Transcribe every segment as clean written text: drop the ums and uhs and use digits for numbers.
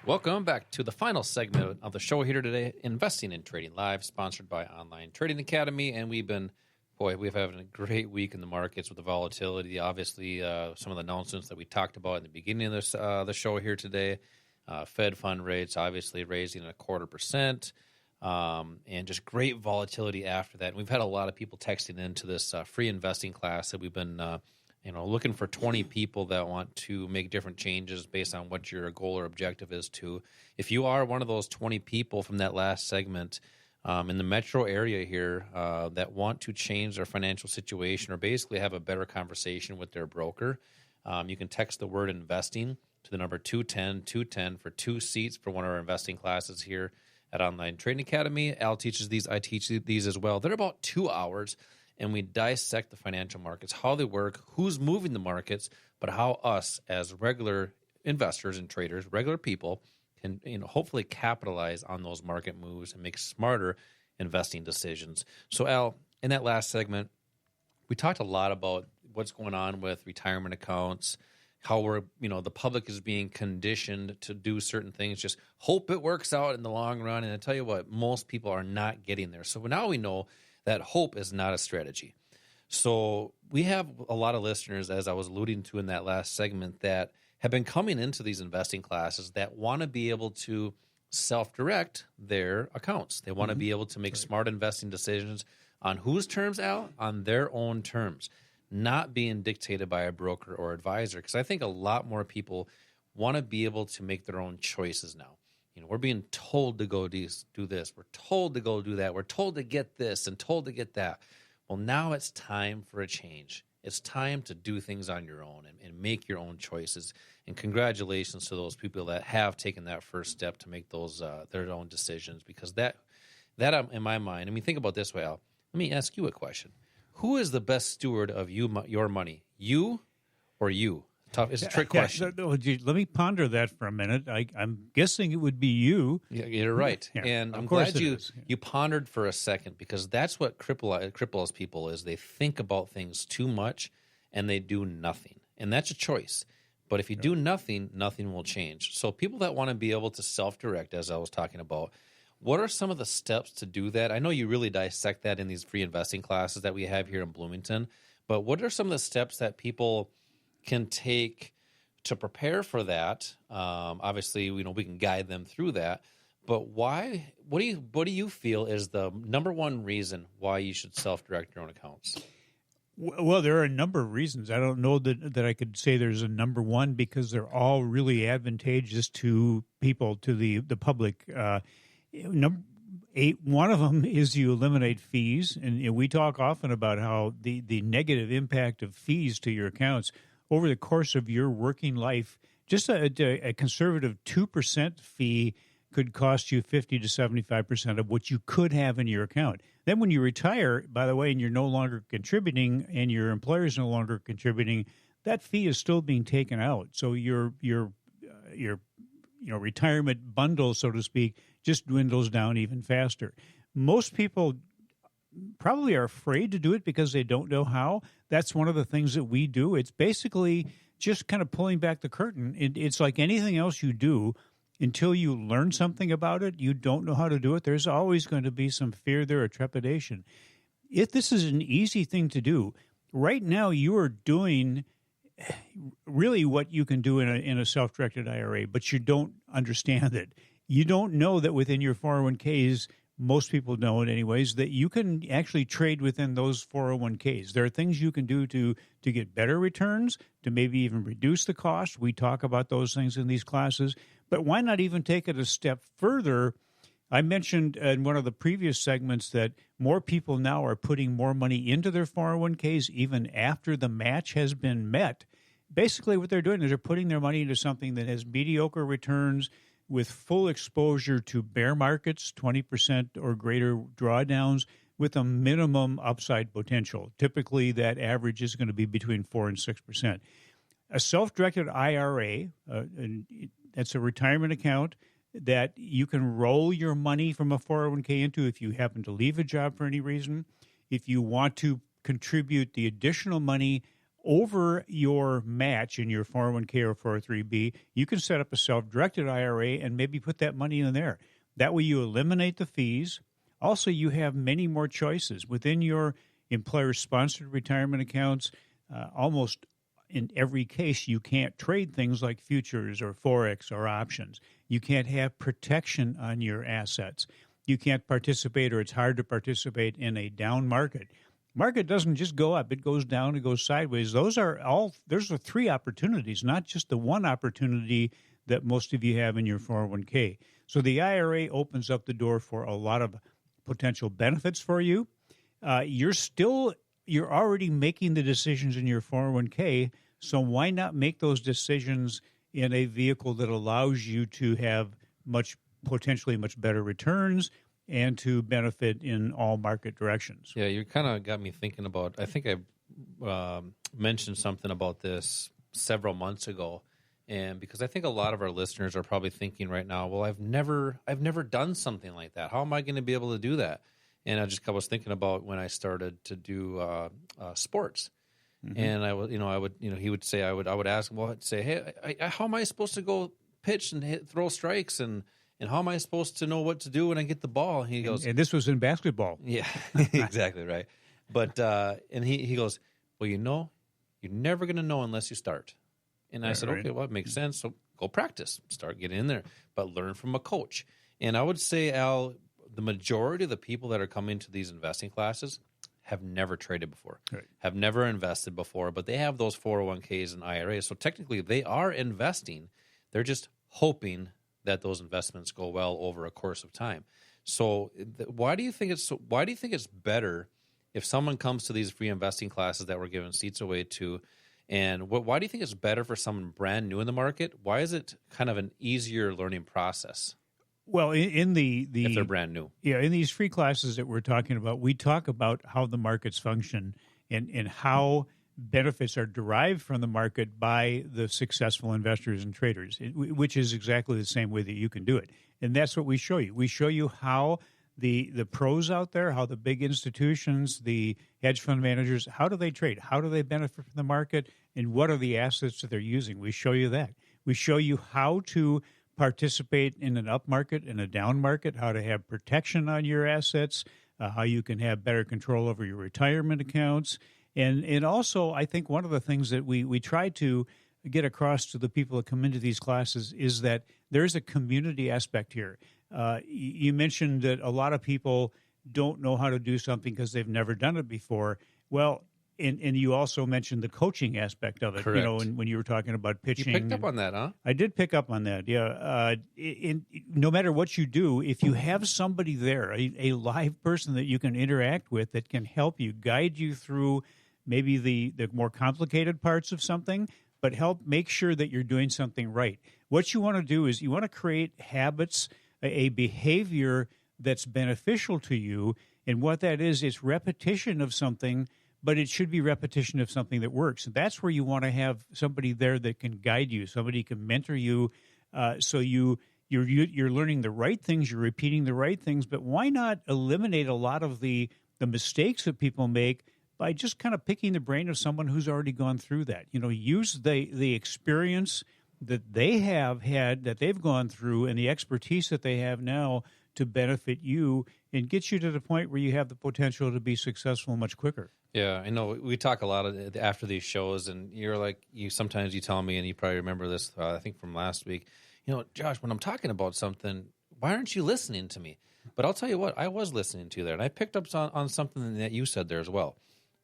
Welcome back to the final segment of the show here today, Investing and Trading Live, sponsored by Online Trading Academy. And we've having a great week in the markets with the volatility. Obviously, some of the announcements that we talked about in the beginning of this the show here today. Fed fund rates obviously raising 0.25%, and just great volatility after that. And we've had a lot of people texting into this free investing class that we've been looking for 20 people that want to make different changes based on what your goal or objective is to. If you are one of those 20 people from that last segment in the metro area here that want to change their financial situation or basically have a better conversation with their broker, you can text the word investing to the number 210-210 for 2 seats for one of our investing classes here at Online Trading Academy. Al teaches these. I teach these as well. They're about 2 hours, and we dissect the financial markets, how they work, who's moving the markets, but how us as regular investors and traders, regular people, can hopefully capitalize on those market moves and make smarter investing decisions. So, Al, in that last segment, we talked a lot about what's going on with retirement accounts, how the public is being conditioned to do certain things, just hope it works out in the long run. And I tell you what, most people are not getting there. So now we know that hope is not a strategy. So we have a lot of listeners, as I was alluding to in that last segment, that have been coming into these investing classes that want to be able to self-direct their accounts. They want to be able to make smart investing decisions on whose terms, Al? On their own terms, not being dictated by a broker or advisor. Because I think a lot more people want to be able to make their own choices now. We're being told to go do this. We're told to go do that. We're told to get this and told to get that. Well, now it's time for a change. It's time to do things on your own and make your own choices. And congratulations to those people that have taken that first step to make those their own decisions. Because that in my mind, think about it this way, Al. Let me ask you a question. Who is the best steward of your money? You or you? Tough. It's a trick question. Let me ponder that for a minute. I'm guessing it would be you. Yeah, you're right. Yeah, and I'm glad you pondered for a second, because that's what cripples people is they think about things too much and they do nothing. And that's a choice. But if you do nothing, nothing will change. So people that want to be able to self-direct, as I was talking about, what are some of the steps to do that? I know you really dissect that in these free investing classes that we have here in Bloomington, but what are some of the steps that people can take to prepare for that? Obviously, we can guide them through that. But why? What do you feel is the number one reason why you should self-direct your own accounts? Well, there are a number of reasons. I don't know that I could say there's a number one, because they're all really advantageous to people, to the public. One of them is you eliminate fees, and we talk often about how the negative impact of fees to your accounts over the course of your working life. Just a conservative 2% fee could cost you 50 to 75% of what you could have in your account. Then when you retire, by the way, and you're no longer contributing and your employer is no longer contributing, that fee is still being taken out. So your retirement bundle, so to speak, just dwindles down even faster. Most people probably are afraid to do it because they don't know how. That's one of the things that we do. It's basically just kind of pulling back the curtain. It's like anything else you do. Until you learn something about it, you don't know how to do it. There's always going to be some fear there or trepidation. If this is an easy thing to do, right now you are doing really what you can do in a self-directed IRA, but you don't understand it. You don't know that within your 401ks, most people know it anyways, that you can actually trade within those 401ks. There are things you can do to get better returns, to maybe even reduce the cost. We talk about those things in these classes. But why not even take it a step further? I mentioned in one of the previous segments that more people now are putting more money into their 401ks even after the match has been met. Basically, what they're doing is they're putting their money into something that has mediocre returns with full exposure to bear markets, 20% or greater drawdowns, with a minimum upside potential. Typically, that average is going to be between 4 and 6%. A self-directed IRA, that's a retirement account that you can roll your money from a 401k into if you happen to leave a job for any reason. If you want to contribute the additional money over your match in your 401k or 403b, you can set up a self-directed IRA and maybe put that money in there. That way you eliminate the fees. Also, you have many more choices. Within your employer-sponsored retirement accounts, almost in every case, you can't trade things like futures or Forex or options. You can't have protection on your assets. You can't participate, or it's hard to participate in a down market. Market doesn't just go up, it goes down, it goes sideways. There's are three opportunities, not just the one opportunity that most of you have in your 401k. So the IRA opens up the door for a lot of potential benefits for you. You're already making the decisions in your 401k, so why not make those decisions in a vehicle that allows you to have potentially much better returns and to benefit in all market directions? Yeah, you kind of got me thinking about, I think I mentioned something about this several months ago, and because I think a lot of our listeners are probably thinking right now, well, I've never done something like that. How am I going to be able to do that? And I was thinking about when I started to do sports, and he would say, I would ask him, well, I'd say, hey, how am I supposed to go pitch and throw strikes, and how am I supposed to know what to do when I get the ball? And he goes, and this was in basketball. Yeah, exactly right. But and he goes, well, you're never going to know unless you start. And I said, okay, well, it makes sense. So go practice, start getting in there, but learn from a coach. And I would say, Al, the majority of the people that are coming to these investing classes have never traded before, have never invested before, but they have those 401ks and IRAs. So technically they are investing. They're just hoping that those investments go well over a course of time. So why do you think it's better if someone comes to these free investing classes that we're giving seats away to? And why do you think it's better for someone brand new in the market? Why is it kind of an easier learning process? Well, in if they're brand new. Yeah, in these free classes that we're talking about, we talk about how the markets function and how benefits are derived from the market by the successful investors and traders, which is exactly the same way that you can do it. And that's what we show you. We show you how the pros out there, how the big institutions, the hedge fund managers, how do they trade? How do they benefit from the market? And what are the assets that they're using? We show you that. We show you how to participate in an up market and a down market, how to have protection on your assets, how you can have better control over your retirement accounts. And also, I think one of the things that we try to get across to the people that come into these classes is that there's a community aspect here. You mentioned that a lot of people don't know how to do something because they've never done it before. Well, and you also mentioned the coaching aspect of it. Correct. When you were talking about pitching. You picked up on that, huh? I did pick up on that, yeah. No matter what you do, if you have somebody there, a live person that you can interact with that can help you, guide you through maybe the more complicated parts of something, but help make sure that you're doing something right. What you want to do is you want to create habits, a behavior that's beneficial to you. And what that is, it's repetition of something, but it should be repetition of something that works. And that's where you want to have somebody there that can guide you, somebody can mentor you, so you're learning the right things, you're repeating the right things. But why not eliminate a lot of the mistakes that people make by just kind of picking the brain of someone who's already gone through that? Use the experience that they have had, that they've gone through, and the expertise that they have now to benefit you and get you to the point where you have the potential to be successful much quicker. Yeah, I know. We talk a lot after these shows, and sometimes you tell me, and you probably remember this, I think from last week, Josh, when I'm talking about something, why aren't you listening to me? But I'll tell you what, I was listening to you there, and I picked up on something that you said there as well.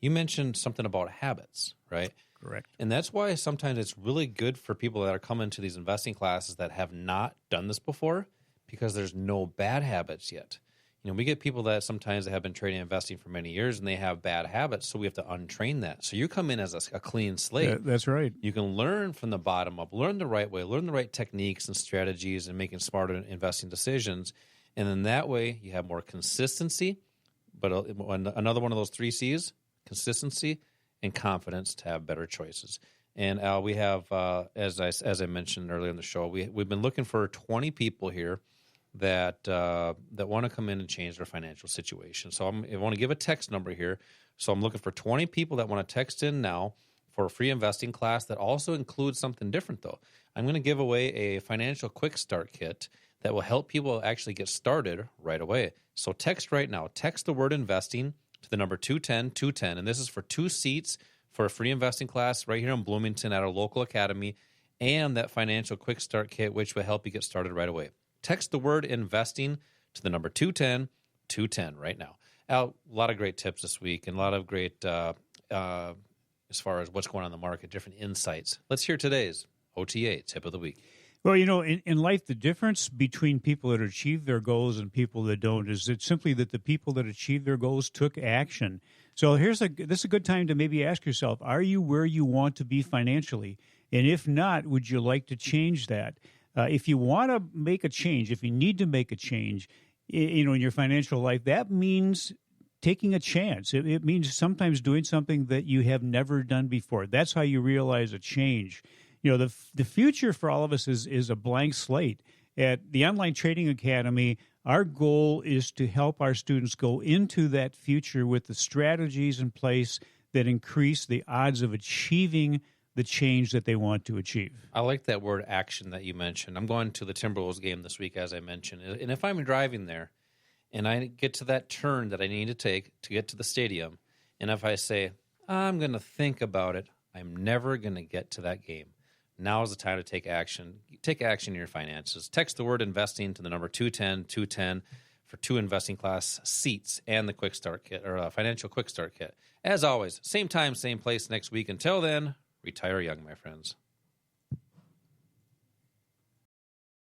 You mentioned something about habits, right? Correct. And that's why sometimes it's really good for people that are coming to these investing classes that have not done this before, because there's no bad habits yet. We get people that sometimes have been trading and investing for many years, and they have bad habits, so we have to untrain that. So you come in as a clean slate. Yeah, that's right. You can learn from the bottom up, learn the right way, learn the right techniques and strategies, and making smarter investing decisions. And then that way you have more consistency. But another one of those 3 C's, consistency and confidence, to have better choices. And Al, we have, as I mentioned earlier in the show, we've been looking for 20 people here that want to come in and change their financial situation. So I want to give a text number here. So I'm looking for 20 people that want to text in now, for a free investing class that also includes something different, though. I'm going to give away a financial quick start kit that will help people actually get started right away. So text right now. Text the word investing to the number 210-210. And this is for 2 seats for a free investing class right here in Bloomington at our local academy, and that financial quick start kit, which will help you get started right away. Text the word investing to the number 210-210 right now. Al, a lot of great tips this week and a lot of great, as far as what's going on in the market, different insights. Let's hear today's OTA tip of the week. Well, in life, the difference between people that achieve their goals and people that don't is it's simply that the people that achieve their goals took action. So this is a good time to maybe ask yourself, are you where you want to be financially? And if not, would you like to change that? If you want to make a change, if you need to make a change, in your financial life, that means taking a chance. It means sometimes doing something that you have never done before. That's how you realize a change. The future for all of us is a blank slate. At the Online Trading Academy, our goal is to help our students go into that future with the strategies in place that increase the odds of achieving the change that they want to achieve. I like that word action that you mentioned. I'm going to the Timberwolves game this week, as I mentioned. And if I'm driving there and I get to that turn that I need to take to get to the stadium, and if I say, I'm going to think about it, I'm never going to get to that game. Now is the time to take action. Take action in your finances. Text the word investing to the number 210-210 for 2 investing class seats and the quick start kit, or financial quick start kit. As always, same time, same place next week. Until then, retire young, my friends.